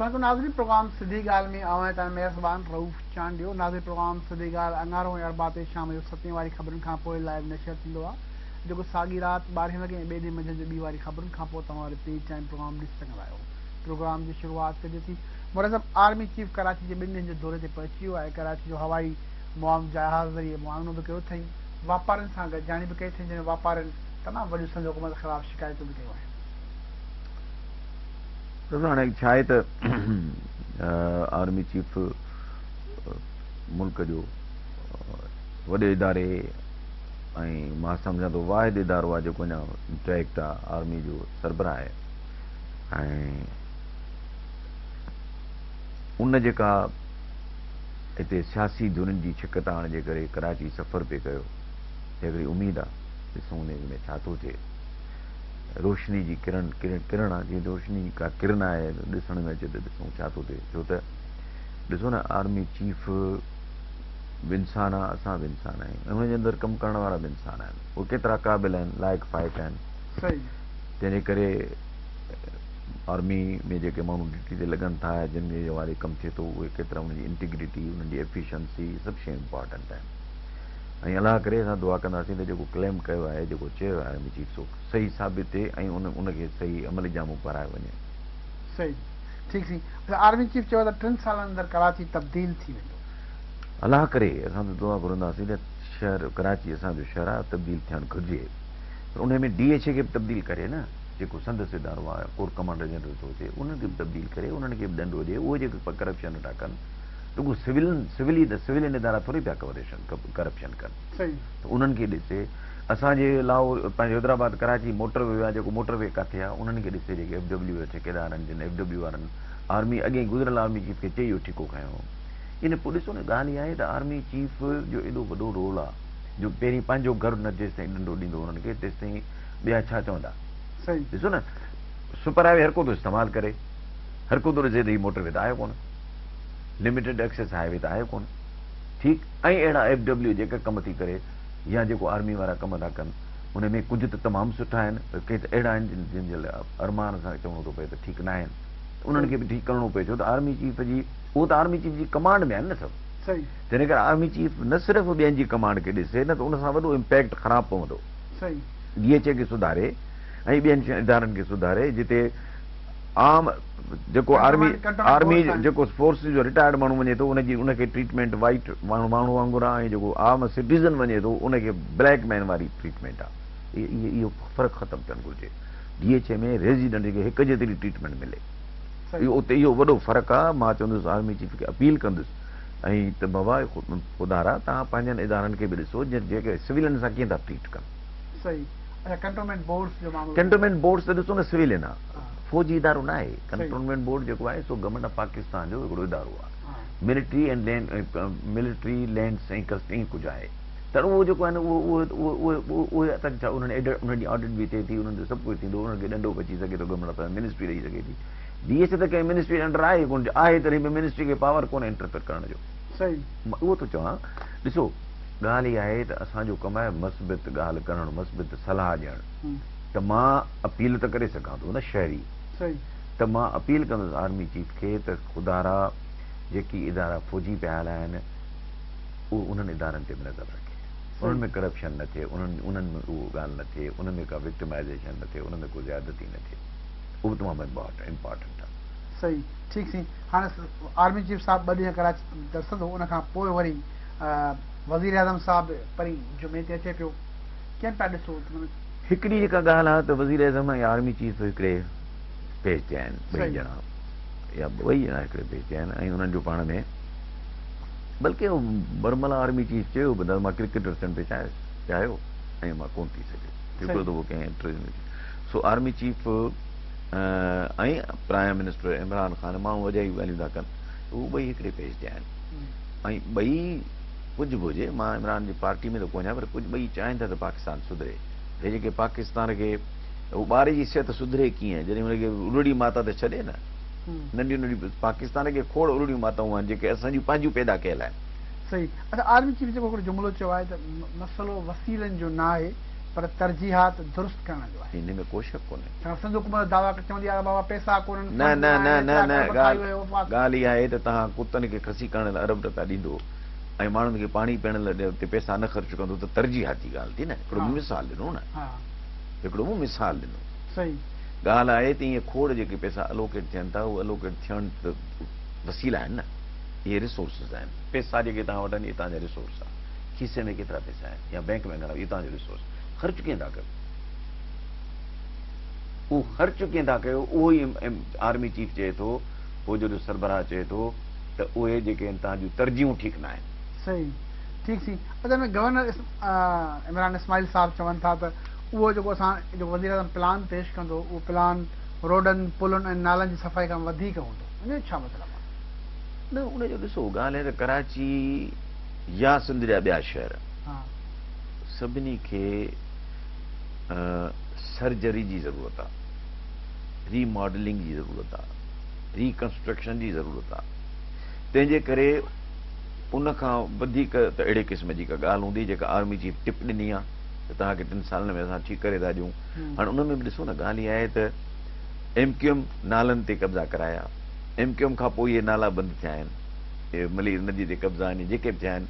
असांजो नाज़रीन प्रोग्राम सिधी ॻाल्हि में आवां तव्हां मेज़बान रऊफ़ चांडियो। नाज़रीन प्रोग्राम सिधी ॻाल्हि 11 ऐं 4 ते शाम जो 7 वारी ख़बरुनि खां पोइ लाइव नशर थींदो आहे, जेको साॻी राति 12 वॻे ऐं ॿिए ॾींहुं मंझंदि जो 2 वारी ख़बरुनि खां पोइ तव्हां रिपीट टाइम प्रोग्राम ॾिसी सघंदा आहियो। प्रोग्राम जी शुरूआति कजे थी मुरज़ब आर्मी चीफ कराची जे 2 ॾींहंनि जे दौरे ते पहुची वियो आहे। कराची जो हवाई जहाज़ ज़रिए मुआइनो बि कयो अथई, वापारियुनि सां गॾिजाणी बि कई अथई, जंहिं वापारियुनि तमामु वॾियूं संद हुकूमत ख़िलाफ़ शिकायतूं बि कयूं आहिनि। हाणे छा आहे त आर्मी चीफ मुल्क जो वॾे इदारे ऐं मां सम्झां थो वाहिद इदारो आहे जेको अञा डायरेक्ट आहे आर्मी जो सरबराह आहे। ऐं उन जेका हिते सियासी धुरनि जी छिक ताण जे करे कराची सफ़र पे कयो, हिकिड़ी उमेद आहे ॾिसूं उन में छा थो थिए। रोशनी जी किरण आहे, जीअं रोशनी का किरण आहे ॾिसण में अचे त ॾिसूं छा थो थिए। छो त ॾिसो न आर्मी चीफ बि इंसान आहे, असां बि इंसान आहियूं ऐं हुनजे अंदरि कमु करण वारा बि इंसान आहिनि। उहे केतिरा क़ाबिल आहिनि, लाइक़ फाइक आहिनि। तंहिंजे करे आर्मी में जेके माण्हू ड्यूटी ते लॻनि था, जिन जे वारे कमु थिए थो, उहे केतिरा उनजी इंटीग्रिटी, उन्हनि जी एफिशिएंसी सभु शयूं इम्पॉर्टेंट आहिनि। ऐं अलाह करे असां दुआ कंदासीं त जेको क्लेम कयो आहे, जेको चयो आहे आर्मी चीफ सो सही साबित थिए ऐं उनखे सही अमल जामो पाराए वञे। सही, ठीकु थी। आर्मी चीफ चयो त 3 सालनि अंदरि कराची तब्दील थी वेंदो। अलाह करे असां त दुआ घुरंदासीं त शहर कराची असांजो शहर आहे तब्दील थियणु घुरिजे। पर उन में DHA खे बि तब्दील करे न, जेको संदसि इदारो आहे कोर कमांडर जनरल थो थिए, उन्हनि खे बि तब्दील करे, उन्हनि खे बि ॾंडो ॾिए। उहे जेके करप्शन था कनि, रुॻो सिविलियन इदारा थोरी पिया करप्शन कनि, त उन्हनि खे ॾिसे। असांजे लाहौर पंहिंजे हैदराबाद कराची मोटरवे आहे, जेको मोटरवे किथे आहे, उन्हनि खे ॾिसे। जेके FW ठेकेदार आहिनि, जिन FW वारनि आर्मी अॻे गुज़िरियल आर्मी चीफ खे चई इहो ठिको खयों। इन पोइ ॾिसो न, ॻाल्हि इहा आहे त आर्मी चीफ जो एॾो वॾो रोल आहे, जो पहिरीं पंहिंजो घरु न जेसिताईं ॾंडो ॾींदो उन्हनि खे, तेसिताईं ॿिया छा चवंदा। ॾिसो न, सुपर हाईवे हर को थो इस्तेमालु करे, हर को थो ॾिसे त हीउ मोटरवे त आयो कोन, लिमिटेड एक्सेस हाईवे त आयो कोन। ठीकु, ऐं अहिड़ा FW जेका कम थी करे या जेको आर्मी वारा कम था कनि, उन में कुझु त तमामु सुठा आहिनि, के त अहिड़ा आहिनि जिन जे लाइ अरमान सां चवणो थो पए त ठीकु न आहिनि, उन्हनि खे बि ठीकु करिणो पए। छो त आर्मी चीफ जी उहो त आर्मी चीफ जी कमांड में आहिनि न सभु। तंहिं करे आर्मी चीफ न सिर्फ़ु ॿियनि जी कमांड खे ॾिसे, न त उन सां वॾो इम्पैक्ट ख़राबु पवंदो। DHA खे सुधारे ऐं ॿियनि इदारनि खे सुधारे, जिते आम जेको आर्मी जेको फोर्स जो रिटायर्ड माण्हू वञे थो, उनखे ट्रीटमेंट वाइट माण्हू वांगुरु आहे, ऐं जेको आम सिटीज़न वञे थो उनखे ब्लैक मैन वारी ट्रीटमेंट आहे। इहो फ़र्क़ु ख़तमु थियणु घुरिजे। DHA में रेज़िडेंट खे हिकु जेतिरी ट्रीटमेंट मिले, इहो उते इहो वॾो फ़र्क़ु आहे। मां चवंदुसि आर्मी चीफ खे अपील कंदुसि ऐं त बाबा ख़ुदारा तव्हां पंहिंजनि इदारनि खे बि ॾिसो जेके सिविलियन सां कीअं था ट्रीट कनि। कंटोनमेंट बोर्ड्स त ॾिसो न सिविलियन आहे, फौजी इदारो न आहे। कंटोनमेंट बोर्ड जेको आहे सो गवर्नमेंट ऑफ पाकिस्तान जो हिकिड़ो इदारो आहे। मिलिट्री लैंड्स ऐं कस्टम कुझु आहे, त उहो जेको आहे न उहे छा उन्हनि जी ऑडिट बि थिए थी, उन्हनि जो सभु कुझु थींदो, उन्हनि खे ॾंडो बची सघे थो, गवर्नमेंट ऑफ मिनिस्ट्री रही सघे थी। DHA त कंहिं मिनिस्ट्री अंडर आहे कोन, आहे तॾहिं बि मिनिस्ट्री खे पावर कोन्हे इंटरफेयर करण जो। उहो थो चवां। ॾिसो, ॻाल्हि इहा आहे त असांजो कमु आहे मस्बित ॻाल्हि करणु, मस्बित सलाह ॾियणु। त मां अपील त करे सघां थो न शहरी, त मां अपील कंदुसि आर्मी चीफ खे त ख़ुदारा जेकी इदारा फ़ौजी पिया हलाइनि, उहो उन्हनि इदारनि ते बि नज़र रखे, उन्हनि में करप्शन न थिए, उन्हनि में उहो ॻाल्हि न थिए, उन्हनि में का विक्टिमाइज़ेशन न थिए, उन्हनि में को ज़्यादती न थिए। उहो तमामु इम्पॉर्टेंट आहे। सही, ठीकु थी। हाणे आर्मी चीफ साहिबु 2 ॾींहं कराची दरसंदो, उन खां पोइ वरी वज़ीर आज़म साहिबु परी जुमे ते अचे पियो। कीअं पिया ॾिसो? हिकिड़ी जेका ॻाल्हि आहे त वज़ीर आज़म ऐं आर्मी चीफ हिकिड़े पेज ते आहिनि, 2 ॼणा या 2 ॼणा हिकिड़े पेज ते आहिनि। ऐं उन्हनि जो पाण में बल्कि बर्मला आर्मी चीफ चयो बि मां क्रिकेटर थियण पे चाहियो ऐं मां कोन थी सघे, हिकिड़ो दफ़ो कंहिं सो आर्मी चीफ ऐं प्राइम मिनिस्टर इमरान ख़ान माण्हू वॼाई ॻाल्हियूं था कनि, उहे 2 हिकिड़े पेज ते आहिनि। ऐं 2 कुझु बि हुजे, मां इमरान जी पार्टी में त कोन आहियां, पर कुझु 2 चाहिनि था त पाकिस्तान सुधरे। हे जेके पाकिस्तान खे उहो ॿार जी सिहत सुधरे कीअं, जॾहिं हुनखे उरड़ी माता त छॾे न, नंढियूं नंढियूं पाकिस्तान खे खोड़ उरड़ियूं माताऊं आहिनि जेके असांजूं पंहिंजूं पैदा कयल आहिनि। सही। अच्छा, आर्मी चीफ जेको हिकिड़ो जुमिलो चयो आहे त मसइलो वसीलनि जो न आहे, पर तरजीहात दुरुस्त करण जो आहे। हिन में को शक कोन्हे। सिंध हुकूमत दावा चवंदी आहे बाबा पैसा कोन्हनि, न न न न न ॻाल्हि इहा आहे त तव्हां कुतनि खे खसी करण लाइ अरब रुपया ॾींदो ऐं माण्हुनि खे पाणी पीअण लाइ उते पैसा न ख़र्च कंदो त तरजीहाती ॻाल्हि थी न। हिकिड़ो मिसाल ॾिनो न, हिकिड़ो मूं मिसाल ॾिनो। सही ॻाल्हि आहे त ईअं खोड़ जेके पैसा अलोकेट थियनि था उहे अलोकेट थियण त वसीला आहिनि न, इहे रिसोर्सिस आहिनि। पैसा जेके तव्हां वटि इहे तव्हांजा रिसोर्स आहे। खीसे में केतिरा पैसा आहिनि या बैंक में घणा, इहे तव्हांजो रिसोर्स। ख़र्च कीअं था कयो, उहो ख़र्च कीअं था कयो, उहो ई आर्मी चीफ चए थो, फ़ौज जो सरबराह चए थो त उहे जेके आहिनि तव्हांजूं तरजीहूं ठीकु न आहिनि। सही ठीकु थी। असल में गवर्नर इमरान इस्माइल साहब चवनि था त उहो जेको असां जेको वज़ीर आज़म प्लान पेश कंदो उहो प्लान रोडनि पुलनि ऐं नालनि जी सफ़ाई खां वधीक हूंदो। इन जो छा मतिलबु आहे? न उनजो ॾिसो, ॻाल्हि आहे त कराची या सिंध जा ॿिया शहर सभिनी खे सर्जरी जी ज़रूरत आहे, रीमॉडलिंग जी ज़रूरत आहे, रिकंस्ट्रक्शन जी ज़रूरत आहे। तंहिंजे करे उनखां वधीक त अहिड़े क़िस्म जी का ॻाल्हि हूंदी जेका आर्मी चीफ टिप ॾिनी आहे त तव्हांखे 3 सालनि में असां ठीकु करे था ॾियूं। हाणे उन में बि ॾिसो न, ॻाल्हि इहा आहे त MQM नालनि ते कब्ज़ा कराया, MQM खां पोइ इहे नाला बंदि थिया आहिनि, मली नदी ते कब्ज़ा आहिनि जेके बि थिया आहिनि,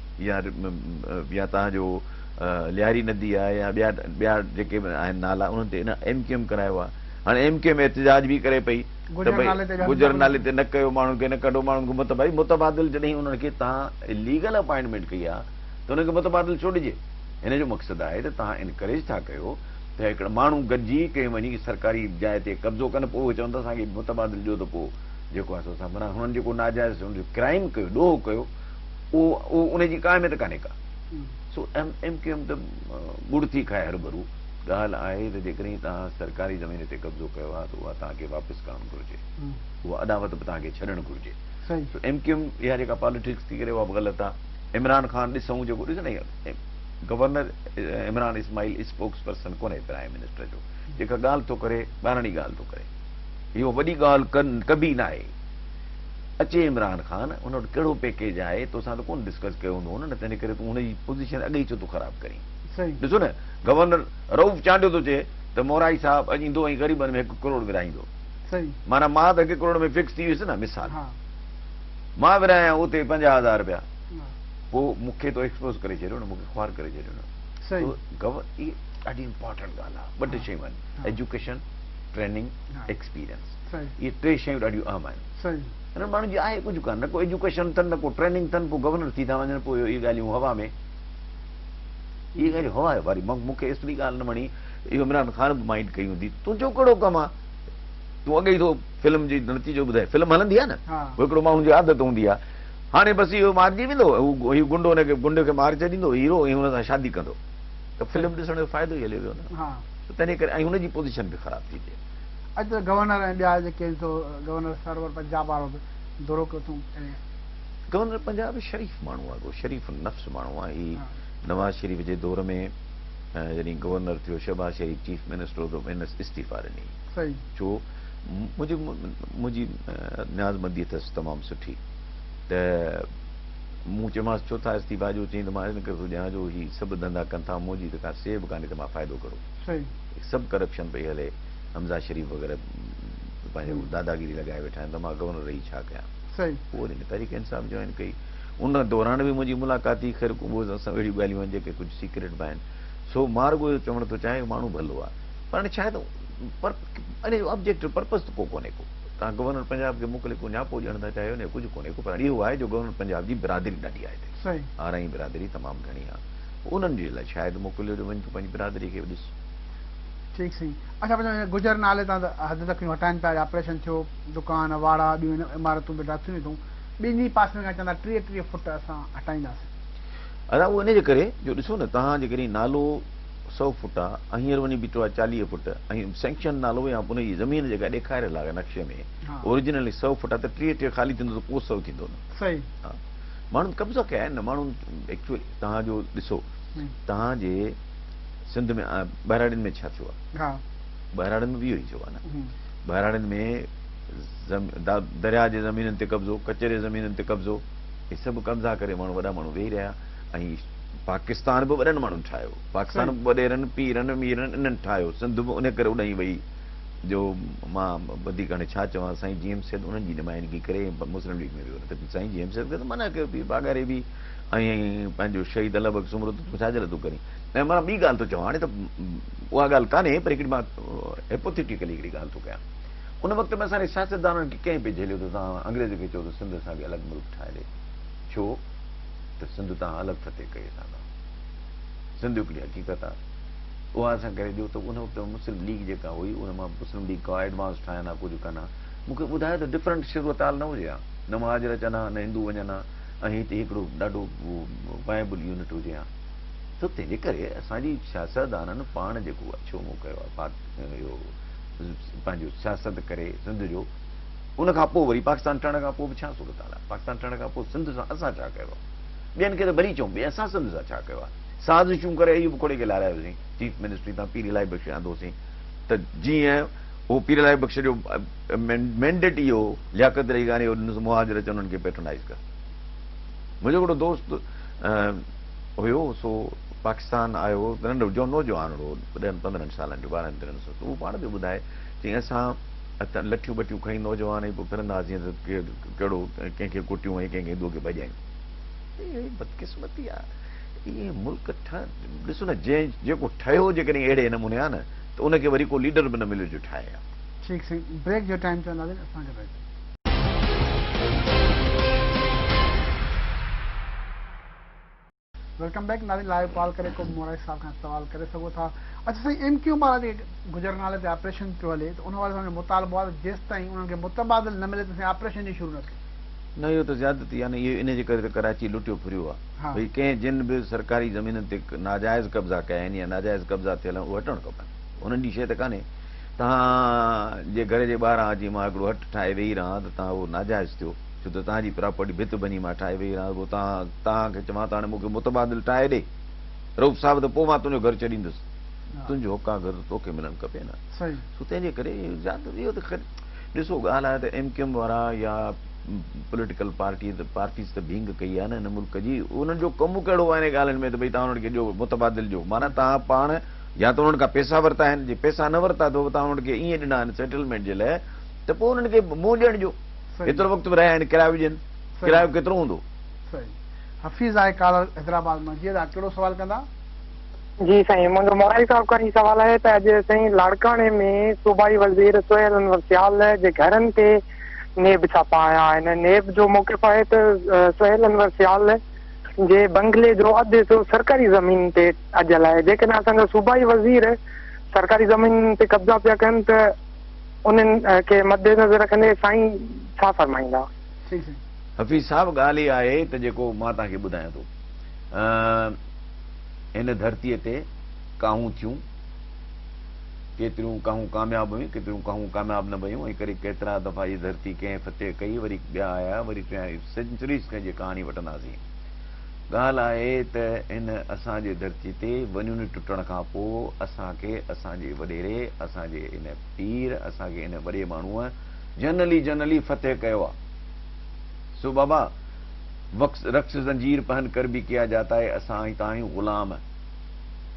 या तव्हांजो लियारी नदी आहे या ॿिया जेके बि आहिनि नाला उन्हनि ते MQM करायो आहे। हाणे MQM एतिजाज बि करे पई त भई गुजर नाले ते न कयो, माण्हुनि खे न कढो, माण्हुनि खे भाई मुतबादिल जॾहिं उन्हनि खे तव्हां लीगल अपॉइंटमेंट कई आहे त उनखे मुतबादिल छो ॾिजे। हिन जो मक़सदु आहे त तव्हां इनकरेज था कयो त हिकिड़ा माण्हू गॾिजी कंहिं वञी सरकारी जाइ ते कब्ज़ो कनि, पोइ चवनि था असांखे मुतबादिल ॾियो, त पोइ जेको आहे सो असां माना हुननि जेको नाजाइज़ हुनजो क्राइम कयो, ॾोह कयो, उहो उनजी का अहमियत कान्हे का। सो MQM त गुड़ थी खाए हर भरू। ॻाल्हि आहे त जेकॾहिं तव्हां सरकारी ज़मीन ते कब्ज़ो कयो आहे त उहा तव्हांखे वापसि करणु घुरिजे, उहा अदावत बि तव्हांखे छॾणु घुरिजे। सो MQM इहा जेका पॉलिटिक्स थी करे उहा बि ग़लति आहे। इमरान ख़ान ॾिसूं जेको ॾिस न, governor Imran Ismail spokesperson कोन्हे प्राइम मिनिस्टर जो, जेका ॻाल्हि थो करे ॿाहिराणी ॻाल्हि थो करे, इहो वॾी ॻाल्हि कबी न आहे। अचे इमरान ख़ान, उन वटि कहिड़ो पैकेज आहे तोसां त कोन डिस्कस कयो हूंदो न, तंहिं करे तूं हुनजी पोज़ीशन अॻे ई छो थो ख़राबु करीं। ॾिसो न, गवर्नर रऊफ़ चांडियो थो चए त मोराई साहब अॼु ईंदो ऐं ग़रीबनि में 1 करोड़ विराईंदो। माना मां त 1 करोड़ में फिक्स थी वियुसि न। मिसाल मां विरायां उते 50,000 रुपया, पोइ मूंखे तो एक्सपोज़ करे छॾियो न, मूंखे ख़्वार करे छॾियो न। इहे ॾाढी इंपॉर्टेंट ॻाल्हि आहे। 2 शयूं आहिनि, एजुकेशन, ट्रेनिंग, एक्सपीरियंस। इहे 3 शयूं ॾाढियूं अहम आहिनि। हिन माण्हुनि जी आहे कुझु कान, न को एजुकेशन अथनि, न को ट्रेनिंग अथनि, पोइ गवर्नर थी था वञनि, पोइ इहे ॻाल्हियूं हवा में, इहे ॻाल्हियूं हवा आहे वारी। मूंखे एतिरी ॻाल्हि न वणी, इहो इमरान ख़ान बि माइंड कई हूंदी, तुंहिंजो कहिड़ो कमु आहे, तूं अॻे ई थो फिल्म जी नतीजो ॿुधाए। फिल्म हलंदी आहे न, हिकिड़ो माण्हू जी आदत हूंदी आहे, हाणे बसि इहो मारिजी वेंदो, इहो गुंडो हुनखे गुंडे खे मारे छॾींदो, हीरो ऐं हुन सां शादी कंदो, त फिल्म ॾिसण जो फ़ाइदो ई हली वियो न। तंहिं करे ऐं हुनजी पोज़ीशन बि ख़राबु थी थिए। अॼु त गवर्नर ऐं ॿिया जेके गवर्नर सरवर पंजाब वारो बि दौरो कयो अथऊं। गवर्नर पंजाब शरीफ़ माण्हू आहे, को शरीफ़ नफ़्स माण्हू आहे। ही नवाज़ शरीफ़ जे दौर में जॾहिं गवर्नर थियो, शहबाज़ शरीफ़ चीफ मिनिस्टर हो, हिन इस्तीफ़ा ॾिनी। छो मुंहिंजी न्याज़मंदी अथसि तमामु सुठी, त मूं चयोमांसि छो था इस्तीफ़ा ॾियो, चई त मां इन करे थो ॾियां जो ही सभु धंधा कनि था, मुंहिंजी त का सेब कान्हे त मां फ़ाइदो करो। सभु करप्शन पई हले, हमज़ा शरीफ़ वग़ैरह पंहिंजो दादागिरी लॻाए वेठा आहिनि, त मां गवर्नर रही छा कयां। पोइ वरी तहरीक इंसाफ़ जॉइन कई। उन दौरान बि मुंहिंजी मुलाक़ात थी, ख़ैर असां अहिड़ियूं ॻाल्हियूं आहिनि जेके कुझु सीक्रेट बि आहिनि। सो मां रुॻो चवणु थो चाहियां माण्हू भलो आहे, पर हाणे छा आहे त इन जो ऑब्जेक्टिव पर्पज़ त को कोन्हे को। तव्हां गवर्नर पंजाब खे मोकिले को नियापो ॾियण था चाहियो न, कुझु कोन्हे को, पर इहो आहे जो गवर्नर पंजाब जी बिरादरी ॾाढी आहे हिते, आराई बिरादरी तमामु घणी आहे। उन्हनि जे लाइ शायदि मोकिलियो जो वञी तूं पंहिंजी बिरादरी खे ॾिस। ठीकु साईं। अच्छा, गुजर नाले तां त हद तक हटाइनि पिया, ऑपरेशन थियो, दुकान वाड़ा ॿियूं इमारतूं बेटा थियूं अथऊं, ॿिन्ही पासे में चवंदा 33 फुट असां हटाईंदासीं। अदा उहो इन जे करे जो ॾिसो न, तव्हां जेकॾहिं नालो 100 फुट आहे ऐं हींअर वञी बीठो आहे 40 फुट, ऐं सैंक्शन नालो या उन जी ज़मीन जेका ॾेखारियल आहे नक्शे में ओरिजिनली 100 फुट आहे, त 33 ख़ाली थींदो त पोइ 100 थींदो न। सही। हा, माण्हुनि कब्ज़ा कया आहिनि न, माण्हुनि एक्चुअली तव्हांजो ॾिसो, तव्हांजे सिंध में बहिराड़ियुनि में छा थियो आहे, बहिराड़ियुनि में बि इहो ई थियो आहे न। बहिराड़ियुनि में दरिया जे ज़मीननि ते कब्ज़ो, कचरे ज़मीननि ते कब्ज़ो, इहे सभु कब्ज़ा करे माण्हू वॾा माण्हू वेही रहिया, ऐं पाकिस्तान बि वॾनि माण्हुनि ठाहियो, पाकिस्तान बि वॾेरनि पीरनि मीरनि इन्हनि ठाहियो, सिंध बि उन करे उॾाई वई जो मां वधीक हाणे छा चवां, साईं जी एम सैद उन्हनि जी नुमाइंदगी करे मुस्लिम लीग में वियो, न त साईं जी एम सैद खे त मना कयो पई बाग़ारे बि, ऐं पंहिंजो शहीद अलबक सुमरो तूं छा जे लाइ तूं करीं। ऐं मां ॿी ॻाल्हि थो चवां, हाणे त उहा ॻाल्हि कान्हे, पर हिकिड़ी मां हिपोथेटिकली हिकिड़ी ॻाल्हि थो कयां। उन वक़्त में असांजे सियासतदाननि खे कंहिं पे झेलियो त तव्हां अंग्रेज़ खे चयो त सिंध सां बि अलॻि मुल्क ठाहे ॾे, छो त सिंध तव्हां अलॻि फतेह कई था, सिंध हिकिड़ी हक़ीक़त आहे, उहा असां करे ॾियो। त उन वक़्तु मुस्लिम लीग जेका हुई उन मां मुस्लिम लीग का एडवांस ठाहिनि हा, कुझु कनि हा, मूंखे ॿुधायो त डिफरेंट सूरत हाल न हुजे हा, न महाजर अचनि हा, न हिंदू वञनि हा, ऐं हिते हिकिड़ो ॾाढो वाइबल यूनिट हुजे हा। त तंहिंजे करे असांजी सियासतदाननि पाण जेको आहे छो मूं कयो आहे इहो पंहिंजो सियासत करे सिंध जो, उन खां पोइ वरी पाकिस्तान ठहण खां पोइ बि छा सूरत हाल आहे, पाकिस्तान ठहण खां पोइ सिंध सां असां छा कयो आहे, ॿियनि खे त भली चऊं ॿिए असां सिंध सां छा कयो आहे। साज़िशूं करे अयूब खोड़े खे लारायोसीं चीफ मिनिस्ट्री तां पीर इलाही बख़्श आंदोसीं, त जीअं उहो पीर इलाही बख़्श जो मैंडेट इहो लियाकत रही कान्हे मुहाजिर अचनि उन्हनि खे पैट्रोनाइज़ कर। मुंहिंजो हिकिड़ो दोस्त हुयो, सो पाकिस्तान आयो हो, नंढो जो नौजवान हो, 10-15 सालनि जो, 12-13 साल, उहो पाण बि ॿुधाए चई असां लठियूं बटियूं खणी नौजवान ऐं पोइ फिरंदासीं त कहिड़ो कंहिंखे कुटियूं ऐं कंहिंखे हिंदुअ खे भॼायूं। इहा बदकिस्मती आहे, इहे मुल्क ॾिसो न, जेको ठहियो जेकॾहिं अहिड़े नमूने आहे न, त उनखे वरी को लीडर बि न मिलियो जो ठाहे आहे। ठीकु साईं, ब्रेक जो टाइम चवंदासीं असांखे ब्रेक। Welcome back. नाज़रीन लाइव कॉल करे को मोराई साहब खां सवाल करे सघो था। अच्छा साईं, MQ मां गुजर नाले ते ऑपरेशन पियो हले, त उन वारे सां मुतालबो आहे जेसि ताईं उन्हनि खे मुतबादिल न मिले त साईं ऑपरेशन जी शुरू न कयो। न, इहो त ज़्यादती आहे न, इहो इन जे करे त कराची लुटियो फिरियो आहे। भई कंहिं जिन बि सरकारी ज़मीननि ते नाजाइज़ कब्ज़ा कया आहिनि या नाजाइज़ कब्ज़ा थियल आहिनि, उहे हटणु खपनि, उन्हनि जी शइ त कान्हे। तव्हां जे घर जे ॿाहिरां अची मां हिकिड़ो हटु ठाहे वेही रहां त तव्हां उहो नाजाइज़ थियो, छो त तव्हांजी प्रॉपर्टी भित बनी मां ठाहे वेही रहां, पोइ तव्हांखे चवां त हाणे मूंखे मुतबादिल ठाहे ॾे रऊफ़ साहिब, त पोइ मां तुंहिंजो घर छॾींदुसि, तुंहिंजो हुका घर तोखे मिलणु खपे न। सो तंहिंजे करे इहो त ॾिसो ॻाल्हि आहे त MQM वारा या पॉलिटिकल पार्टीज़ त भींग कई आहे न हिन मुल्क जी, उन्हनि जो कमु कहिड़ो आहे इन ॻाल्हियुनि में त भई तव्हां उन्हनि खे ॾियो मुतबादिल ॾियो, माना तव्हां पाण या त उन्हनि खां पैसा वरिता आहिनि, जे पैसा न वरिता अथव तव्हां उन्हनि खे ईअं ॾिना आहिनि सेटलमेंट जे लाइ, त पोइ उन्हनि खे मुंहुं ॾियण ॾियो, एतिरो वक़्तु बि रहिया आहिनि, किरायो ॾियनि, किरायो केतिरो हूंदो। हफ़ीज़ आहे कॉलर हैदराबाद मां, जी दादा कहिड़ो सवाल कंदा? जी साईं, मुंहिंजो मोराई साहब खां ई सवाल आहे त अॼु साईं लाड़काणे में सूबाई वज़ीर सुहेल अनवर सियाल जे घरनि ते नेब छापा आया आहिनि। नेब जो मौक़िफ़ आहे त सुहेल अनवर सियाल जे बंगले जो अधु हिसो सरकारी ज़मीन ते अॼल आहे। जेकॾहिं असांजा सूबाई वज़ीर सरकारी ज़मीन ते कब्ज़ा पिया कनि त उन्हनि खे मद्देनज़र रखंदे साईं छा फरमाईंदा? हफ़ीज़ साहब, ॻाल्हि इहा आहे त जेको मां तव्हांखे ॿुधायां थो, हिन धरतीअ ते काहूं थियूं, केतिरियूं काहूं कामयाबु हुयूं, केतिरियूं काहूं कामयाबु न वयूं, ऐं करे केतिरा दफ़ा इहा धरती कंहिं फतेह कई, वरी ॿिया आया, वरी सेंचुरीज़ कंहिं जी कहाणी वठंदासीं। ॻाल्हि आहे त हिन असांजे धरती ते वञुनि टुटण खां पोइ असांखे असांजे वॾेरे, असांजे हिन पीर, असांखे हिन वॾे माण्हूअ जनरली फतेह कयो आहे। सो बाबा रक्स ज़ंजीर पहन कर बि किया जाता है, असां हितां आहियूं ग़ुलाम,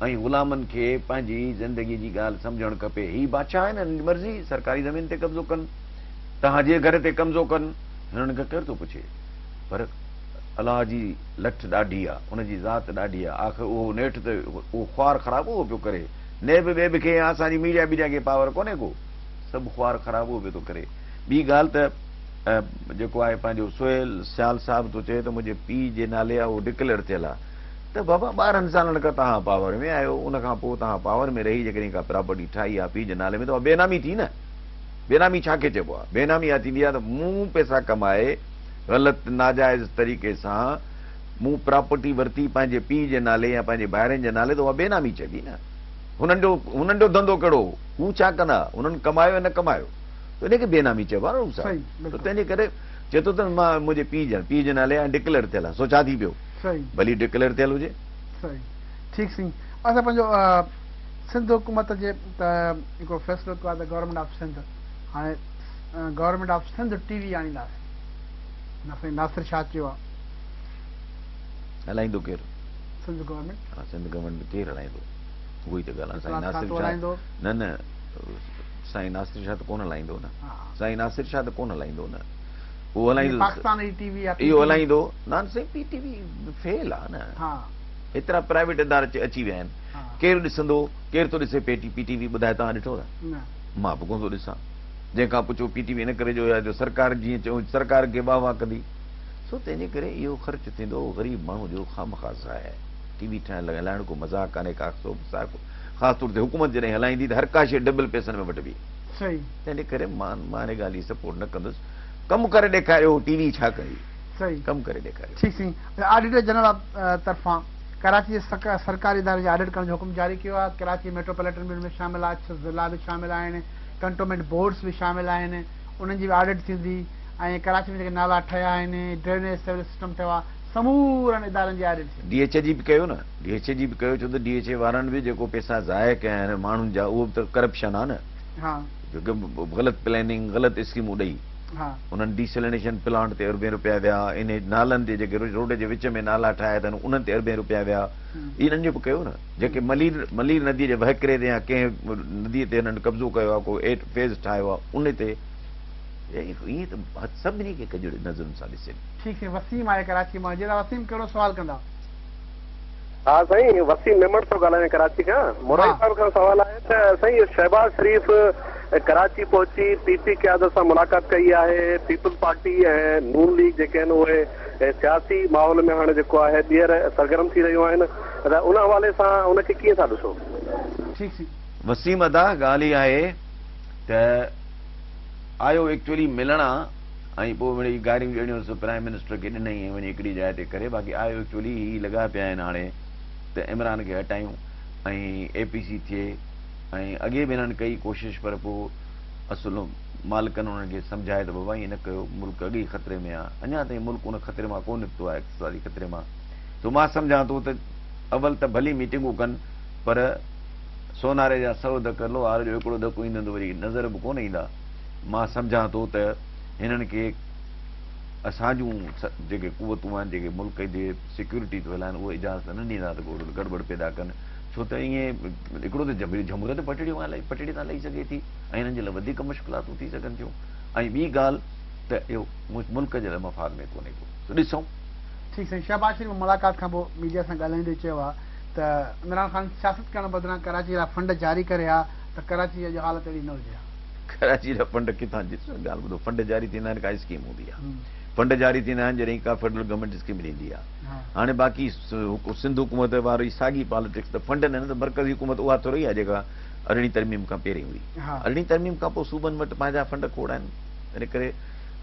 ऐं ग़ुलामनि खे पंहिंजी ज़िंदगी जी ॻाल्हि सम्झणु खपे। ही बादशाह आहिनि, हिननि जी मर्ज़ी सरकारी ज़मीन ते कब्ज़ो कनि, तव्हांजे घर ते कब्ज़ो कनि, हिननि खे केरु थो पुछे। पर अलाह जी लठ ॾाढी आहे, उनजी ज़ात ॾाढी आहे। आख़िर उहो नेठि त उहो ख्वार ख़राबु उहो पियो करे, नेब वेब खे असांजी मीडिया खे पावर कोन्हे को, सभु ख्वार ख़राबु उहो पियो थो करे। ॿी ॻाल्हि त जेको आहे पंहिंजो सुहेल सियाल साहिब थो चए त मुंहिंजे पीउ जे नाले आहे उहो डिक्लेयर थियल आहे, त बाबा 12 सालनि खां तव्हां पावर में आहियो, उनखां पोइ तव्हां पावर में रही जेकॾहिं का प्रॉपर्टी ठाही आहे पीउ जे नाले में, त बेनामी थी न। बेनामी छाखे चइबो आहे? बेनामी इहा थींदी आहे त मूं पैसा कमाए ग़लति नाजाइज़ तरीक़े सां मूं प्रॉपर्टी वरिती पंहिंजे पीउ जे नाले या पंहिंजे भाइरनि जे नाले, त उहा बेनामी चइबी न। हुननि जो धंधो कहिड़ो, हू छा कंदा, हुननि कमायो या न कमायो, त इनखे बेनामी चइबो आहे न। त तंहिंजे करे चए थो त मां मुंहिंजे पीउ जे नाले डिक्लेयर थियल आहे, सो छा थी पियो, भली डिक्लेयर थियल हुजे। सही, ठीकु साईं। असां पंहिंजो सिंध हुकूमत जे हिकिड़ो फ़ैसिलो कयो आहे त गवर्नमेंट ऑफ सिंध, हाणे गवर्नमेंट ऑफ सिंध TV आणींदासीं, नासिर छा चयो आहे? हलाईंदो केरु? सिंध गवर्नमेंट सिंध गवर्नमेंट केरु हलाईंदो उहो ई त ॻाल्हि आहे साईं इमरान खान नासिर तो शाह हलाईंदो। न साईं नासिर शाह त कोन हलाईंदो न हा। साईं नासिर शाह त कोन हलाईंदो न उहो ये हलाईंदो पाकिस्तान जी टीवी या इहो हलाईंदो न साईं पीटीवी फेल आहे न हा एतिरा प्राइवेट इदारा अची विया आहिनि हा केरु ॾिसंदो केरु थो ॾिसे पीटीवी ॿुधाए तव्हां ॾिठो आहे न मां बि कोन थो ॾिसां जंहिंखां पुछो पीटीवी इन करे जो आहे जो सरकार जीअं चऊं सरकार खे वाह वाह कंदी सो तंहिंजे करे इहो ख़र्चु थींदो ग़रीब माण्हू जो खामख़ा आहे टीवी ठाहिण हलाइण को मज़ाक कान्हे ख़ासि तौर ते हुकूमत जॾहिं हलाईंदी त हर का शइ डबल पैसनि में वठिबी सही तंहिंजे करे मां हिन ॻाल्हि जी सपोर्ट न कंदुसि कमु करे ॾेखारियो टीवी छा कई सही कमु करे ॾेखारियो ठीक सी ऑडिटर जनरल तरफ़ां कराची जे सरकारी इदारे जो ऑडिट करण जो हुकुम जारी किया आहे कराची मेट्रोपॉलिटन बिल में शामिल आहे 6 ज़िला भी शामिल आहिनि कंटोनमेंट बोर्ड्स भी शामिल आहिनि उन्हनि जी बि ऑडिट थींदी ऐं कराची में जेके नाला ठहिया आहिनि ड्रेनेज सिविल सिस्टम ठहियो आहे समूरनि इदारनि जी ऑडिट थींदी डीएचए जी बि कयो न डीएचए जी बि कयो छो त डीएचए वारनि बि जेको पैसा ज़ाया कया आहिनि माण्हुनि जा उहो बि त करप्शन आहे न हा छोकी ग़लति प्लैनिंग ग़लति स्कीमूं ॾेई हा उन्हनि डिसलिनेशन प्लांट ते अरबे रुपया विया इन नालनि ते जेके रोड जे विच में नाला ठाहिया अथनि उन्हनि ते अरबे रुपया विया इन्हनि जो बि कयो न जेके मलीर नदीअ जे वहकिरे ते या कंहिं नदीअ ते हिननि कब्ज़ो कयो आहे को 8 फेज़ ठाहियो आहे उन ते ईअं त सभिनी खे कजड़े नज़रुनि सां ॾिसे ठीक है वसीम आहे कराची मां जरा वसीम कहिड़ो सवाल कंदा हाँ साईं वसीम मेमण थो ॻाल्हायां कराची खां मुरारी साहिब खां सवाल आहे त साईं शहबाज शरीफ़ कराची पहुची पीपी क़यादत सां मुलाक़ात कई आहे पीपल्स पार्टी ऐं नून लीग जेके आहिनि उहे सियासी माहौल में हाणे जेको आहे ॿीहर सरगर्म थी रहियूं आहिनि त उन हवाले सां उनखे कीअं था ॾिसो ठीक सी वसीम अदा ॻाल्हि इहा आहे त आयो एक्चुअली मिलण ऐं पोइ वरी गारियूं ॾियणियूं प्राइम मिनिस्टर खे ॾिनई वञी हिकिड़ी जाइ ते करे बाक़ी आयो एक्चुअली ही लॻा पिया आहिनि हाणे त इमरान खे हटायूं ऐं एपीसी थिए ऐं अॻे बि हिननि कई कोशिशि पर पोइ असुल मालिकनि उन्हनि खे सम्झाए त बाबा ईअं न कयो मुल्क अॻे ई ख़तरे में आहे अञा ताईं मुल्क उन ख़तरे मां कोन निकितो आहे इक़्तिसादी ख़तरे मां त मां सम्झां थो त अवल त भली मीटिंगूं कनि पर सोनारे जा 100 धक लोहार जो हिकिड़ो धकु ईंदो त वरी नज़र बि कोन ईंदा मां सम्झां थो त हिननि खे असांजूं जेके कुवतूं आहिनि जेके मुल्क जे सिक्योरिटी थो हलाइनि उहे इजाज़त न ॾींदा त गड़बड़ पैदा कनि छो त ईअं हिकिड़ो त जमूरियत पटड़ी तां लही सघे थी ऐं हिननि जे लाइ वधीक मुश्किलातूं थी सघनि थियूं ऐं ॿी ॻाल्हि त इहो मुल्क जे लाइ मफ़ाद में कोन्हे को त ॾिसूं ठीक साईं शहबाज शरीफ़ मुलाक़ात खां पोइ मीडिया सां ॻाल्हाईंदे चयो आहे त इमरान ख़ान सियासत करण बदिरां कराची जा फंड जारी करे हा त कराची जी हालत अहिड़ी न हुजे हा कराची जा फंड किथां ॻाल्हि ॿुधो फंड जारी थींदा आहिनि काई स्कीम हूंदी आहे फंड जारी थींदा आहिनि जॾहिं का फेडरल गवर्नमेंट स्कीम ॾींदी आहे हाणे बाक़ी सिंध हुकूमत वारी साॻी पॉलिटिक्स त फंड न त मरकज़ी हुकूमत उहा थोरी आहे जेका 18 तरमीम खां पहिरीं हुई 18 तरमीम खां पोइ सूबनि वटि पंहिंजा फंड खोड़ आहिनि इन करे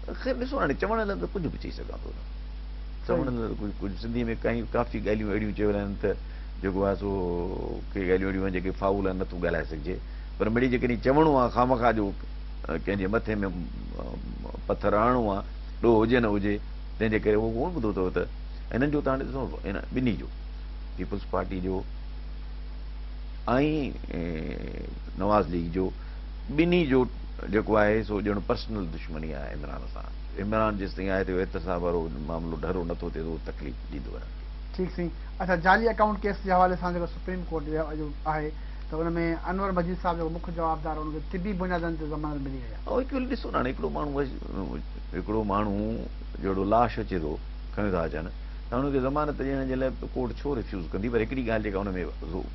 ॾिसो हाणे चवण लाइ त कुझु बि चई सघां थो चवण लाइ त कुझु सिंधीअ में काफ़ी ॻाल्हियूं अहिड़ियूं चयो आहिनि त जेको आहे सो के ॻाल्हियूं अहिड़ियूं आहिनि जेके फाउल आहिनि नथो ॻाल्हाए सघिजे पर मिड़ी जेकॾहिं चवणो आहे खामखा जो कंहिंजे मथे में पथर हणणो आहे ॾोह हुजे न हुजे तंहिंजे करे उहो कोन ॿुधो अथव त हिननि जो तव्हां ॾिसो हिन ॿिन्ही जो पीपल्स पार्टी जो ऐं नवाज़ लीग जो ॿिन्ही जो जेको आहे सो ॼण पर्सनल दुश्मनी आहे इमरान सां इमरान जेसि ताईं आहे त एहतसाब वारो मामिलो ढरो नथो थिए त उहो तकलीफ़ ॾींदो आहे ठीक सी अच्छा जाली अकाउंट केस जे हवाले सां जेको सुप्रीम कोर्ट जो आहे त हुन में अनवर मजीद साहिब जेको मुख्य जवाबदार हुनखे तिबी बुनियादनि ते ज़मानत मिली वई आहे ऐं हिकु ॾिसो न हाणे हिकिड़ो माण्हू जहिड़ो लाश अचे थो खणी था अचनि त हुनखे ज़मानत ॾियण जे लाइ कोर्ट छो रिफ्यूज़ कंदी पर हिकिड़ी ॻाल्हि जेका हुन में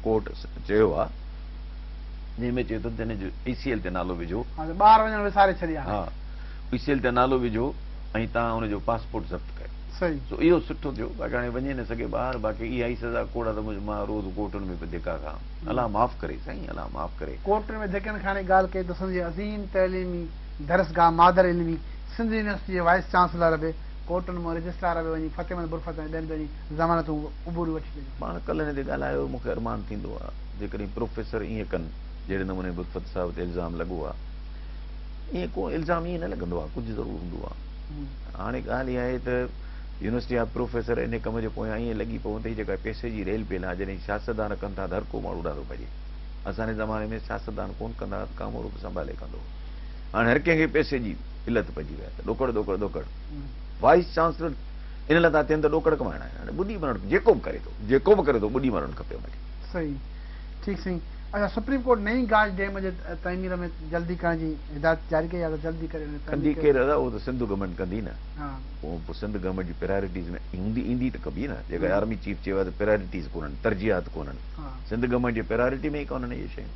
कोर्ट चयो आहे जंहिंमें चयो त हिन जो ECL ते नालो विझो ॿार वञण विसारे छॾिया हा ECL ते नालो विझो ऐं तव्हां हुनजो पासपोर्ट ज़ब्त कयो सही सो इहो सुठो थियो बाक़ी हाणे वञे न सघे ॿाहिरि बाक़ी इहा ई सज़ा कोड़ा त मां रोज़ कोर्टुनि में बि धिका खां अलाह माफ़ करे साईं अलाह माफ़ करे कोर्टुनि में धिकनि खां ॻाल्हि कई त असांजी अज़ीम तइलीमी दरसगाह मादर इल्मी सिंध यूनिवर्सिटी जे वाइस चांसलर बि कोर्टुनि में रजिस्ट्रार बि वञी फ़तेहमंद बुरफ़त ऐं ॿियनि वञी ज़मानतूं उबूरी वठी ॾिनियूं पाण कल्ह हिन ते ॻाल्हायो मूंखे अरमान थींदो आहे जेकॾहिं प्रोफेसर ईअं कनि जहिड़े नमूने बुरफ़त साहिब ते इल्ज़ाम लॻो आहे ईअं को इल्ज़ाम ईअं न लॻंदो आहे कुझु ज़रूरु हूंदो आहे हाणे ॻाल्हि इहा आहे त यूनिवर्सिटी जा प्रोफेसर इन कम जे पोयां ईअं लॻी पवंदी जेका पैसे जी रेल पेल आहे जॾहिं सियासतदान कनि था त हर को माण्हू ॾाढो भॼे असांजे ज़माने में सियासतदान कोन कंदा कामोरो बि संभाले कंदो हाणे हर कंहिंखे पैसे जी इलत पइजी वई आहे ॾोकड़ ॾोकड़ ॾोकड़ वाइस चांसलर इन लाइ तव्हां थियनि त ॾोकड़ कमाइणा आहिनि, हाणे ॿुॾी मरणु जेको बि करे थो, जेको बि करे थो ॿुॾी मरणु खपे हुनखे। सही, ठीकु साईं। अच्छा, सुप्रीम कोर्ट नई गाज डैम जे तामीर में जल्दी करण जी हिदायत जारी कई आहे, त जल्दी करे कंदी केरु दादा, उहो त सिंध गवर्नमेंट कंदी न। हा, पोइ सिंध गवर्नमेंट जी प्रायोरिटीज़ में ईंदी त कबी न। जेका आर्मी चीफ चयो आहे त प्रायोरिटीज़ कोन्हनि, तरजीहात कोन्हनि, हा, सिंध गवर्नमेंट जी प्रायोरिटी में ई कोन्हनि इहे शयूं।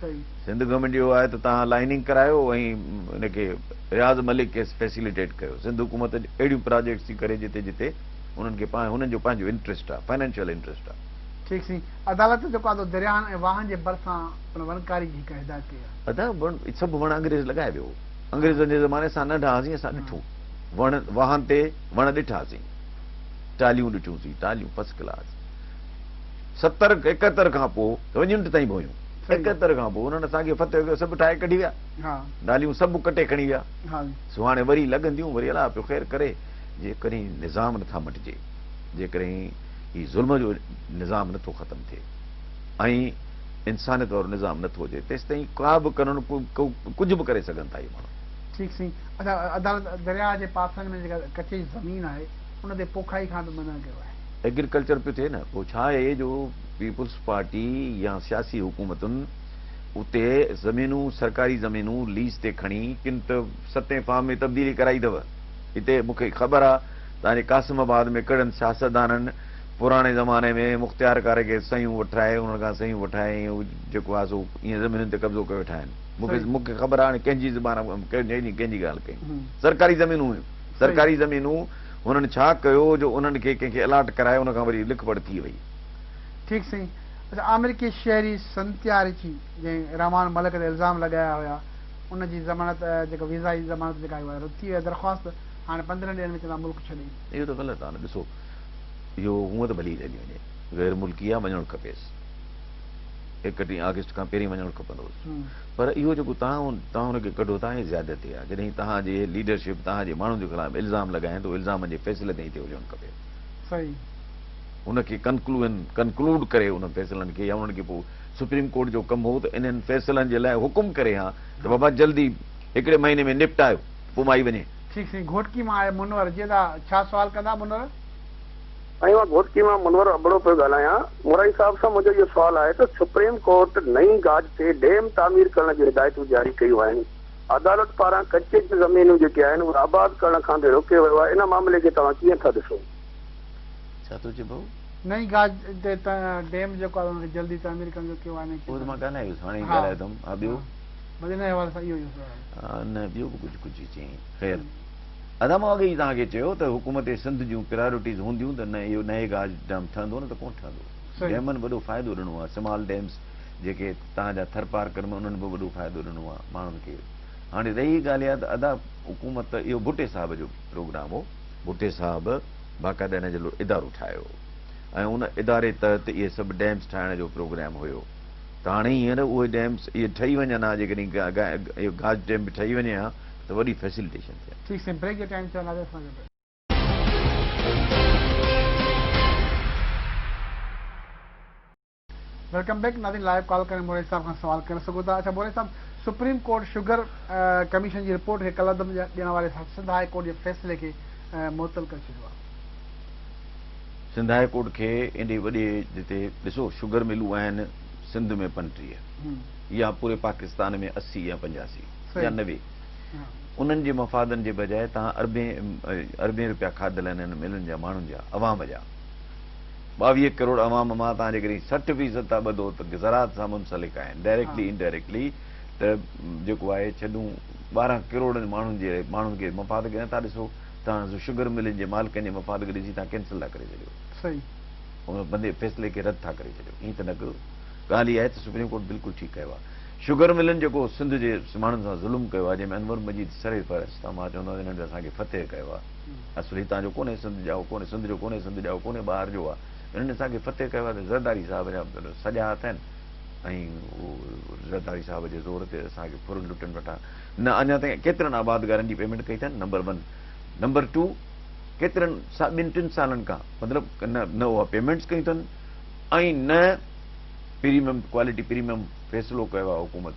सही, सिंध गवर्नमेंट जो आहे त तव्हां लाइनिंग करायो ऐं हिनखे रियाज़ मलिक खे फैसिलिटेट कयो। सिंध हुकूमत अहिड़ियूं प्रोजेक्ट्स थी करे जिते जिते उन्हनि खे हुननि जो पंहिंजो इंट्रस्ट आहे, फाइनेंशियल इंट्रस्ट आहे। ठीकु साईं। अदालत जेको आहे दरियाहनि ऐं वाहन जे भरिसां वनकारी जी हिकु हिदायत कई आहे। अदा सभु वण अंग्रेज़ लॻाए वियो, अंग्रेज़नि जे ज़माने सां नंढा हुआसीं, असां ॾिठो वण, वाहन ते वण ॾिठासीं, टालियूं ॾिठियूंसीं, टालियूं फर्स्ट क्लास। 71 खां पोइ वञुंट ताईं पोयूं, 71 खां पोइ उन्हनि असांखे फतेह कयो, सभु ठाहे कढी विया, हा, डालियूं सभु कटे खणी विया। हा, सुभाणे वरी लॻंदियूं, वरी अलाह पियो ख़ैर करे। जेकॾहिं निज़ाम नथा मटिजे, जेकॾहिं ही ज़ुल्म जो निज़ाम नथो ख़तमु थिए ऐं इंसानियत वारो निज़ाम नथो हुजे, तेसि ताईं का बि करणु कुझु बि करे सघनि था इहे माण्हू। ठीकु साईं। अच्छा, अदालत दरिया जे पासनि में जेका कचे जी ज़मीन आहे उन ते पोखाई खां बि मना कयो आहे। एग्रीकल्चर पियो थिए न, पोइ छा आहे जो पीपुल्स पार्टी या सियासी हुकूमतुनि उते ज़मीनूं, सरकारी ज़मीनूं लीज़ ते खणी किन त 7 फार्म में तब्दीली कराई अथव। हिते मूंखे ख़बर आहे तव्हांजे कासिमाबाद में कहिड़नि सियासतदाननि पुराणे ज़माने में मुख़्तियार कार खे सयूं वठाए, उन्हनि खां सयूं वठाए, जेको आहे सो ईअं ज़मीनुनि ते कब्ज़ो कयो वेठा आहिनि। मूंखे ख़बर आहे, हाणे कंहिंजी ज़बान कंहिंजी ॻाल्हि कई, सरकारी ज़मीनूं हुयूं, सरकारी ज़मीनूं हुननि छा कयो जो उन्हनि खे कंहिंखे अलॉट कराए, उन खां वरी लिख पढ़ थी वई। ठीकु साईं। अच्छा, अमेरिकी शहरी संत्यारिची जंहिं रहमान मलिक ते इल्ज़ाम लॻाया हुया, उनजी ज़मानत जेका वीज़ा जी ज़मानत जेका आहे उहा थी वई दरख़्वास्त, हाणे 15 ॾींहंनि में चवंदा मुल्क छॾे। इहो त ग़लति आहे न। ॾिसो, इहो हूअं त भली हली वञे, गैर मुल्की आहे, वञणु खपेसि, 31 अगस्त खां पहिरीं वञणु खपंदोसि, पर इहो जेको तव्हां हुनखे कढो, तव्हांजी ज़्यादती आहे। जॾहिं तव्हांजे लीडरशिप तव्हांजे माण्हुनि जे ख़िलाफ़ इल्ज़ाम लॻाइनि त इल्ज़ाम जे फ़ैसिले ते हुजणु खपे। सही, उनखे कंक्लूड करे उन फ़ैसिलनि खे, या उन्हनि खे पोइ सुप्रीम कोर्ट जो कमु हो त इन्हनि फ़ैसिलनि जे लाइ हुकुम करे, हा त बाबा जल्दी 1 महीने में निपटायो, पोइ माई वञे। ठीकु साईं। घोटकी मां आहे मुनवर, जीअं तव्हां छा सुवाल कंदा मुनवर? साईं, मां घोटकी मां मुनवर अबड़ो पियो ॻाल्हायां। मुराई साहिब सां मुंहिंजो इहो सुवाल आहे त सुप्रीम कोर्ट नई गाज ते डैम तामीर करण जी हिदायतूं जारी कयूं आहिनि, अदालत पारां कचे जी ज़मीनूं जेके आहिनि उहे आबाद करण खां बि रोके वियो आहे, इन मामले खे तव्हां कीअं था ॾिसो? छा थो चए भाऊ? नई गाज ते डैम जेको आहे उनखे जल्दी तामीर करण जो कयो आहे। उहो त मां ॻाल्हायोसि, हाणे हा, ॻाल्हाए अथमि। हा, ॿियो? बस इन हवाले सां इहो ई सुवाल आहे। न, ॿियो बि कुझु चई। ख़ैर, अदा मां अॻे ई तव्हांखे चयो त हुकूमत सिंध जूं प्रायोरिटीज़ हूंदियूं त न इहो नए गाज डैम ठहंदो न त कोन ठहंदो। डैमनि वॾो फ़ाइदो ॾिनो आहे, स्मॉल डैम्स जेके तव्हांजा थर पार्कर में उन्हनि बि वॾो फ़ाइदो ॾिनो आहे माण्हुनि खे। हाणे रही ॻाल्हि आहे त अदा हुकूमत, इहो भुटे साहिब जो प्रोग्राम हो, भुटे साहिब बाक़ाइदा हिन जो इदारो ठाहियो ऐं उन इदारे तहत इहे सभु डैम्स ठाहिण जो प्रोग्राम हुयो। त हाणे हींअर उहे डैम्स इहे ठही वञनि हा, जेकॾहिं इहो गाज डैम बि ठही वञे हा त वॾी फैसिलिटेशन थिए। ठीकु साईं। ब्रेक जे टाइम ते नाज़िर सां welcome back. Nazir live call करे मोरे साहब खां सवाल करे सघो था। अच्छा मोरे साहब, सुप्रीम कोर्ट शुगर कमीशन जी रिपोर्ट खे कलदम ॾियण वारे सिंध हाई कोर्ट जे फ़ैसिले खे मुअतल करे छॾियो आहे। सिंध हाई कोर्ट खे एॾे वॾे जिते ॾिसो शुगर मिलूं आहिनि सिंध में 35 या पूरे पाकिस्तान में 80 या 85 या 90, उन्हनि जे मफ़ादनि जे बजाए तव्हां अरबें रुपया खाधल आहिनि मिलनि जा, माण्हुनि जा, अवाम जा। 22 करोड़ अवाम मां तव्हां जेकॾहिं 60% था ॿधो त ज़रात सां मुंसलिक आहिनि, डायरेक्टली इनडायरेक्टली। त जेको आहे छॾूं 12 करोड़ माण्हुनि खे मफ़ाद खे नथा ॾिसो, तव्हां शुगर मिलनि जे मालिकनि जे मफ़ाद खे ॾिसी तव्हां कैंसिल था करे छॾियो। सही, उन बंदे फ़ैसिले खे रद्द था करे छॾियो। ईअं त न कयो। ॻाल्हि इहा आहे त सुप्रीम कोर्ट बिल्कुलु ठीकु कयो आहे। शुगर मिलनि जेको सिंध जे माण्हुनि सां ज़ुल्म कयो आहे, जंहिंमें अनवर मजीद सरे फ़रस्त मां चवंदो आहियां हिननि असांखे फतेह कयो आहे। असुल हितां जो कोन्हे, सिंध जा कोन्हे, सिंध जो कोन्हे, सिंध जा कोन्हे, ॿाहिरि जो आहे। हिननि असांखे फतेह कयो आहे त ज़रदारी साहिब जा सॼा हथ आहिनि ऐं उहो ज़रदारी साहिब जे ज़ोर ते असांखे फुर लुटनि वेठा। न अञा ताईं केतिरनि आबादगारनि जी पेमेंट कई अथनि, नंबर 1। नंबर 2, केतिरनि 2-3 सालनि खां मतिलबु न उहा पेमेंट्स कयूं अथनि ऐं न प्रीमियम क्वालिटी प्रीमियम फ़ैसिलो कयो आहे हुकूमत।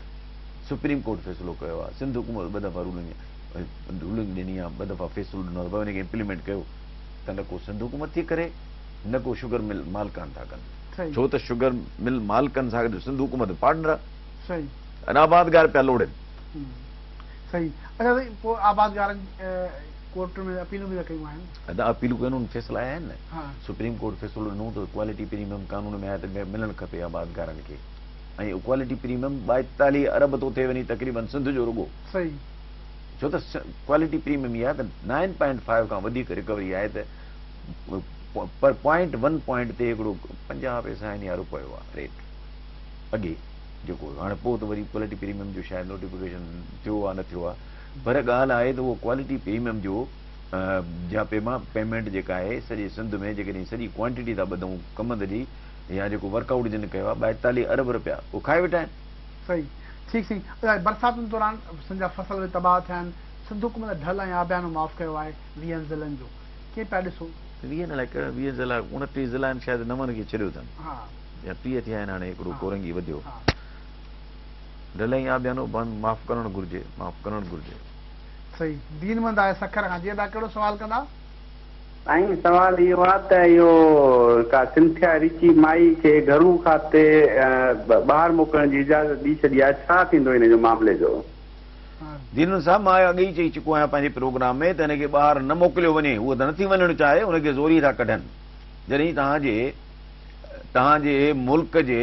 सुप्रीम कोर्ट फ़ैसिलो कयो आहे, सिंध हुकूमत 2 दफ़ा रूलिंग ॾिनी आहे, 2 दफ़ा फ़ैसिलो ॾिनो आहे, हुनखे इम्प्लीमेंट कयो। त न को सिंध हुकूमत थी करे न को शुगर मिल मालिकान था कनि सही छो त शुगर मिल मालिकनि सां गॾु सिंध हुकूमत पार्टनर आहे सही अञा आबादगार पिया लोड़नि सही अच्छा साईं पोइ आबादगारनि कोर्ट में अपीलूं बि त कयूं आहिनि अदा अपीलूं कयूं फैसला आया आहिनि न हा सुप्रीम कोर्ट फ़ैसिलो ॾिनो त क्वालिटी प्रीमियम कानून में आहे त मिलणु खपे आबादगारनि खे ऐं क्वालिटी प्रीमियम 42 अरब थो थिए वञी तक़रीबन सिंध जो रुॻो सही छो त क्वालिटी प्रीमियम इहा त 9.5 खां वधीक रिकवरी आहे त पर पॉइंट 1 पॉइंट ते हिकिड़ो 50 पैसा आहिनि या रुपयो आहे रेट अॻे जेको हाणे पोइ त वरी क्वालिटी प्रीमियम जो शायदि नोटिफिकेशन थियो आहे न थियो आहे पर ॻाल्हि आहे त उहो क्वालिटी प्रीमियम जो जा पेमेंट जेका आहे सॼे सिंध में जेकॾहिं सॼी क्वांटिटी था ॿधूं कमंद जी या जेको वर्कआउट जिन कयो आहे 42 अरब रुपया उहो खाए वेठा आहिनि सही ठीकु सही बरसातुनि दौरान सिंध जा फसल बि तबाह थिया आहिनि सिंध हुकूमत ढल ऐं आबियानो माफ़ कयो आहे 20 ज़िलनि जो कीअं पिया ॾिसो 20 न लाइ 20 ज़िला 29 ज़िला आहिनि शायदि 9 खे छॾियो अथनि हा या 30 थिया आहिनि हाणे हिकिड़ो कोरंगी वधियो हा ढल ऐं आबियानो बंदि माफ़ करणु घुरिजे सही दीनमंद आहे सखर खां जीअं तव्हां कहिड़ो सवाल कंदा साईं सवाल इहो आहे त इहो का सिंथिया रिची माई खे घरू खाते ॿाहिरि मोकिलण जी इजाज़त ॾई छॾी आहे छा थींदो हिन जो मामले जो दीन साहब मां अॻे ई चई चुको आहियां पंहिंजे प्रोग्राम में त हिनखे ॿाहिरि न मोकिलियो वञे उहो त नथी वञणु चाहे हुनखे ज़ोरी था कढनि जॾहिं तव्हांजे मुल्क जे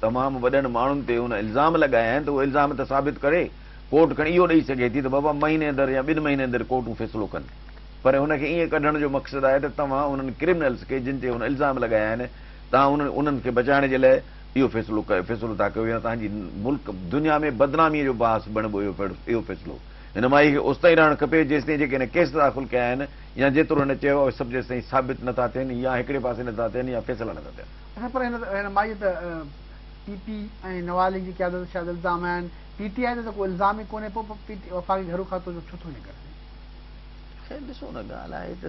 तमामु वॾनि माण्हुनि ते हुन इल्ज़ाम लॻाया आहिनि त उहो इल्ज़ाम त साबित करे कोर्ट खणी इहो ॾेई सघे थी त बाबा महीने अंदरि या 2 महीने अंदरि कोर्टूं फ़ैसिलो कनि पर हुनखे ईअं कढण जो मक़सदु आहे त तव्हां उन्हनि क्रिमिनल्स खे जिन ते हुन इल्ज़ाम लॻाया आहिनि तव्हां उन्हनि खे बचाइण जे लाइ इहो फ़ैसिलो था कयो या तव्हांजी मुल्क दुनिया में बदनामीअ जो बास बणिबो इहो फ़ैसिलो हिन माई खे उस ताईं रहणु खपे जेसिताईं जेके हिन केस दाख़िल कया आहिनि या जेतिरो हिन चयो आहे सभु जेसिताईं साबित नथा थियनि या हिकिड़े पासे नथा थियनि या फ़ैसिला नथा थियनि अच्छा पर हिन माई त पीपी ऐं नवाली जी क़यादत शायदि इल्ज़ाम आहिनि पीटीआई ते त को इल्ज़ाम ई कोन्हे पोइ वफ़ाक़ी घरू खातो जो छो थो निकिरे ख़ैर ॾिसो न ॻाल्हि आहे त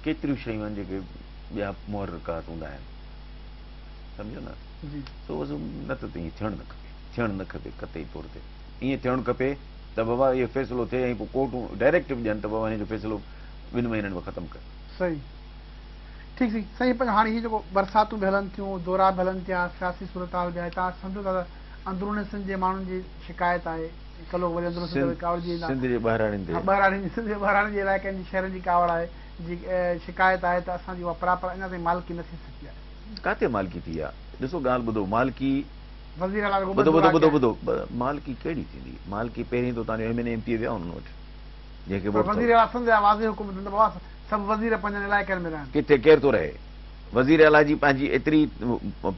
केतिरियूं शयूं आहिनि जेके ॿिया मुहर्रिकात हूंदा आहिनि सम्झो न जी सो न त ईअं थियणु न खपे क़तई तौर ते ईअं थियणु खपे त बाबा इहो फ़ैसिलो थिए ऐं पोइ कोर्टूं डायरेक्ट बि ॾियनि त बाबा हिन जो फ़ैसिलो 2 महीननि में ख़तमु कर सही ठीकु सही पर हाणे हीअ जेको बरसातूं बि हलनि थियूं दौरा बि हलनि थिया सियासी सूरत हाल बि आहे तव्हां सम्झो था त अंदरूनी सिंध जे माण्हुनि जी शिकायत आहे कलो वरी अंदरूनी सिंध कावड़ जी सिंध जे ॿाहिराणियुनि ते सिंध जे ॿाहिराणे जे इलाइक़नि जी शहरनि जी कावड़ आहे जी शिकायत आहे त असांजी उहा प्रॉपर अञा ताईं मालिकी न थी सघी आहे किथे मालिकी थी आहे ॾिसो ॻाल्हि ॿुधो मालिकी वज़ीर आला ॿुधो मालिकी कहिड़ी थींदी मालिकी पहिरीं त तव्हांजो MNMP विया हुननि वटि जंहिंखे वज़ीर आला सिंध जा वाज़े हुकुम सभु वज़ीर पंहिंजनि इलाइक़नि में रहनि किथे केरु थो रहे वज़ीर आला जी पंहिंजी एतिरी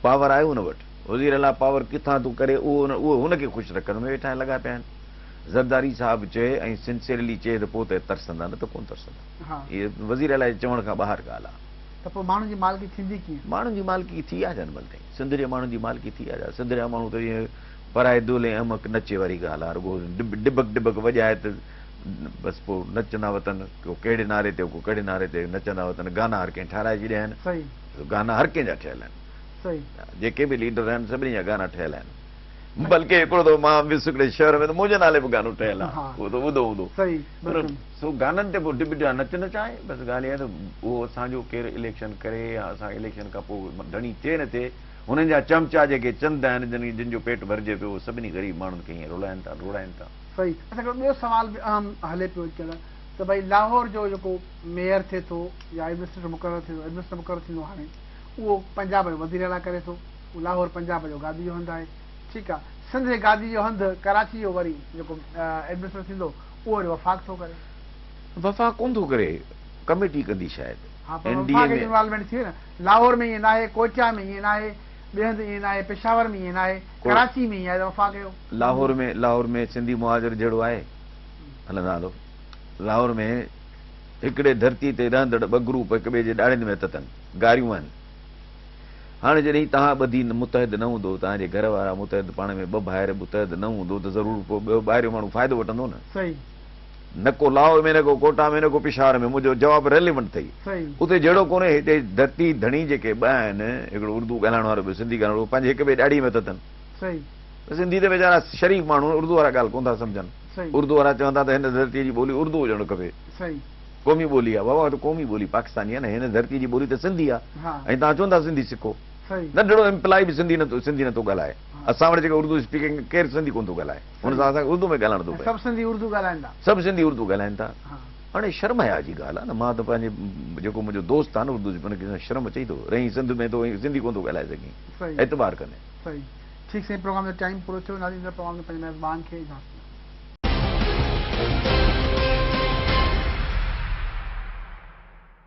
पावर आहे हुन वटि वज़ीर आला पावर किथां थो करे उहो हुनखे ख़ुशि रखण में वेठा लॻा पिया आहिनि ज़रदारी साहिबु चए ऐं सिंसियरली चए त पोइ त तरसंदा न त कोन तरसंदा इहे वज़ीर आला जे चवण खां ॿाहिरि ॻाल्हि आहे त पोइ माण्हुनि जी मालिकी थींदी कीअं माण्हुनि जी मालिकी थी आहे जन ताईं सिंध जे माण्हुनि जी मालिकी थी आहे सिंध जा माण्हू त ईअं पराए दुले अमक नचे वारी ॻाल्हि आहे रुॻो डिबक वॼाए त बसि पोइ नचंदा वतन को कहिड़े नारे ते को कहिड़े नारे ते नचंदा वतन गाना हर कंहिं ठाराए छॾिया आहिनि सही गाना हर कंहिंजा ठहियल आहिनि सही जेके बि लीडर आहिनि सभिनी जा गाना ठहियल आहिनि बल्कि हिकिड़ो त मां वियुसि हिकिड़े शहर में त मुंहिंजे नाले बि गानो ठहियल आहे उहो त ॿुधो सही सो गाननि ते पोइ डिबिजा नच नचाए बसि ॻाल्हि इहा त उहो असांजो केरु इलेक्शन करे या असां इलेक्शन खां पोइ धणी थिए न थिए हुननि जा चमचा जेके चंद आहिनि जिन जो पेट भरिजे पियो उहो सभिनी ग़रीब माण्हुनि खे हीअं रुलाइनि था सही अच्छा ॿियो सवाल बि अहम हले पियो अॼुकल्ह त भई लाहौर जो जेको मेयर थिए थो या एडमिनिस्ट्रेटर मुक़ररु थींदो हाणे उहो पंजाब जो वज़ीर आला करे थो उहो लाहौर पंजाब जो गादी जो हंधु आहे ठीकु आहे सिंध जे गादी जो हंधु कराची जो वरी जेको एडमिनिस्ट्रेटर थींदो उहो वरी वफ़ाक़ थो करे वफ़ाक़ कोन थो करे कमेटी कंदी शायदि हा पर वफ़ाक़ जी इन्वॉल्वमेंट थी न लाहौर में ईअं न आहे कोचा में ईअं न आहे ॿिए हंधि ईअं न आहे पेशावर में ईअं न आहे कराची में ईअं आहे वफ़ाक़ जो लाहौर में सिंधी मुहाजिर जहिड़ो आहे हलंदा हलो लाहौर में हिकिड़े धरती ते रहंदड़ 2 ग्रुप हिक ॿिए जे ॾाड़ियुनि में अथनि गारियूं आहिनि हाणे जॾहिं तव्हां ॿधी मुतहद न हूंदो तव्हांजे घर वारा मुतहद पाण में 2 भाइर मुतहद न हूंदो त ज़रूरु पोइ ॿियो ॿाहिरियों माण्हू फ़ाइदो वठंदो न सही न को लाहौर में न को कोटा में न को पेशावर में मुंहिंजो जवाबु रेलिवेंट अथई उते जहिड़ो कोन्हे हिते धरती धणी जेके 2 आहिनि हिकिड़ो उर्दू ॻाल्हाइण वारो ॿियो सिंधी ॻाल्हाइण वारो पंहिंजे हिक ॿिए ॾाड़ी में था अथनि सिंधी त वीचारा शरीफ़ माण्हू उर्दू वारा ॻाल्हि कोन था सम्झनि उर्दू वारा चवंदा त हिन धरतीअ जी ॿोली उर्दू हुजणु खपे क़ौमी ॿोली आहे बाबा, त क़ौमी ॿोली पाकिस्तानी आहे न, हिन धरती जी ॿोली त सिंधी आहे। हा ऐं तव्हां चवंदा सिंधी सिखो, सही नंढड़ो एम्प्लॉय बि सिंधी नथो ॻाल्हाए। असां वटि जेके उर्दू स्पीकिंग केरु सिंधी कोन थो ॻाल्हाए, हुन सां असांखे उर्दू में ॻाल्हाइणो थो पए। सभु सिंधी उर्दू ॻाल्हाइनि था। सभु सिंधी उर्दू ॻाल्हाइनि था। हा हाणे शर्म आहे जी ॻाल्हि आहे न। मां त पंहिंजे जेको मुंहिंजो दोस्त आहे न उर्दू जो, हुनखे शर्म अचे थो, रही सिंध में तो सिंधी कोन थो ॻाल्हाए सघी, सही एतबार कने। सही ठीकु साईं, प्रोग्राम जो टाइम पूरो थियो। नाज़रीन, प्रोग्राम में पंहिंजे मेज़बान खे इजाज़त।